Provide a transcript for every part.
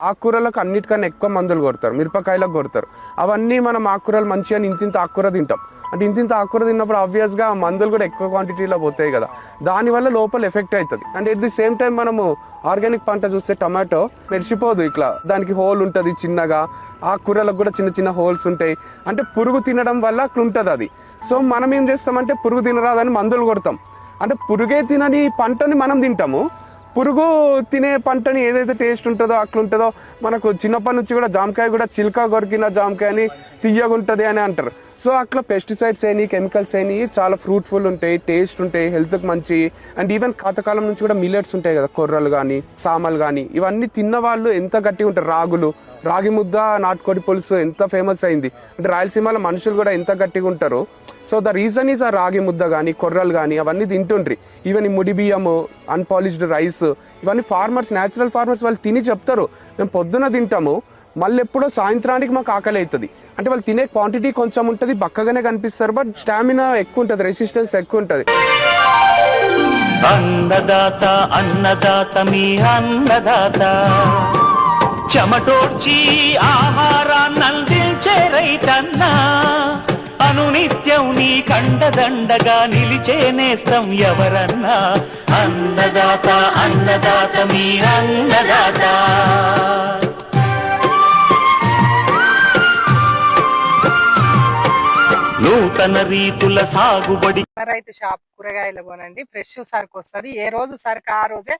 ఆకుకూరలకు అన్నిటికన్నా ఎక్కువ మందులు కొడతారు, మిరపకాయలకు కొడతారు. అవన్నీ మనం ఆకుకూరలు మంచిగా ఇంతింత ఆకుకూర తింటాం. అంటే ఇంతింత ఆకుకూర తిన్నప్పుడు ఆబ్వియస్గా మందులు కూడా ఎక్కువ క్వాంటిటీలో పోతాయి కదా, దానివల్ల లోపల ఎఫెక్ట్ అవుతుంది. And at the same time మనము ఆర్గానిక్ పంట చూస్తే టమాటో మెరిసిపోదు, ఇట్లా దానికి హోల్ ఉంటుంది చిన్నగా, ఆకుకూరలకు కూడా చిన్న చిన్న హోల్స్ ఉంటాయి. అంటే పురుగు తినడం వల్ల అట్లా ఉంటుంది అది. సో మనం ఏం చేస్తామంటే పురుగు తినరాదని మందులు కొడతాం. అంటే పురుగే తినని పంటని మనం తింటాము, పురుగు తినే పంటని ఏదైతే టేస్ట్ ఉంటుందో అట్లుంటుందో. మనకు చిన్నప్పటి నుంచి కూడా జామకాయ కూడా చిల్కా కొరికిన జామకాయ అని తీయగుంటుంది అని అంటారు. సో అట్లా పెస్టిసైడ్స్ అయినాయి, కెమికల్స్ అయినాయి, చాలా ఫ్రూట్ఫుల్ ఉంటాయి, టేస్ట్ ఉంటాయి, హెల్త్కి మంచి. అండ్ ఈవెన్ పాతకాలం నుంచి కూడా మిల్లెట్స్ ఉంటాయి కదా, కొర్రలు కానీ సామలు కానీ, ఇవన్నీ తిన్న వాళ్ళు ఎంత గట్టిగా ఉంటారు. రాగి ముద్ద, నాటుకోడి పులుసు ఎంత ఫేమస్ అయింది అంటే రాయలసీమలో మనుషులు కూడా ఎంత గట్టిగా ఉంటారు. సో ద రీజన్ ఈజ్ ఆ రాగి ముద్ద కానీ కొర్రలు కానీ అవన్నీ తింటుండ్రి. ఈవెన్ ఈ ముడి బియ్యము, అన్పాలిష్డ్ రైస్, ఇవన్నీ ఫార్మర్స్, న్యాచురల్ ఫార్మర్స్ వాళ్ళు తిని చెప్తారు, మేము పొద్దున తింటాము, మళ్ళీ ఎప్పుడో సాయంత్రానికి మాకు ఆకలి అవుతుంది. అంటే వాళ్ళు తినే క్వాంటిటీ కొంచెం ఉంటుంది, బక్కగానే కనిపిస్తారు, బట్ స్టామినా ఎక్కువ ఉంటుంది, రెసిస్టెన్స్ ఎక్కువ ఉంటుంది. అన్నదాత అన్నదాత మీ అన్నదాత, చెమటోడ్చి ఆహారాన్నందించే రైతన్నా, అనునిత్యం నీ కండదండగా నిలిచే నేస్తం ఎవరన్నా. అన్నదాత అన్నదాత మీ అన్నదాత. నూతన రీతుల సాగుబడి. రైతు షాప్ కూరగాయలు కొనండి, ఫ్రెష్ సరుకు వస్తుంది. ఏ రోజు సరుకు ఆ రోజే,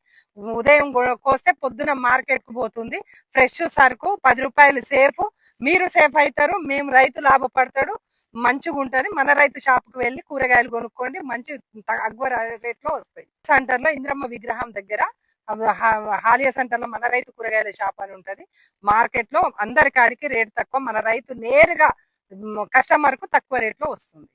ఉదయం కోస్తే పొద్దున మార్కెట్ కు పోతుంది. ఫ్రెష్ సరుకు 10 రూపాయలు సేఫ్, మీరు సేఫ్ అవుతారు, మేము రైతు లాభపడతాడు, మంచిగా ఉంటది. మన రైతు షాప్ కు వెళ్ళి కూరగాయలు కొనుక్కోండి, మంచి తక్కువ రేట్ లో వస్తాయి. సెంటర్ లో ఇంద్రమ్మ విగ్రహం దగ్గర హాలియా సెంటర్ లో మన రైతు కూరగాయల షాప్ అని ఉంటది. మార్కెట్ లో అందరి కాడికి రేట్ తక్కువ, మన రైతు నేరుగా కస్టమర్ కు తక్కువ రేట్ లో వస్తుంది.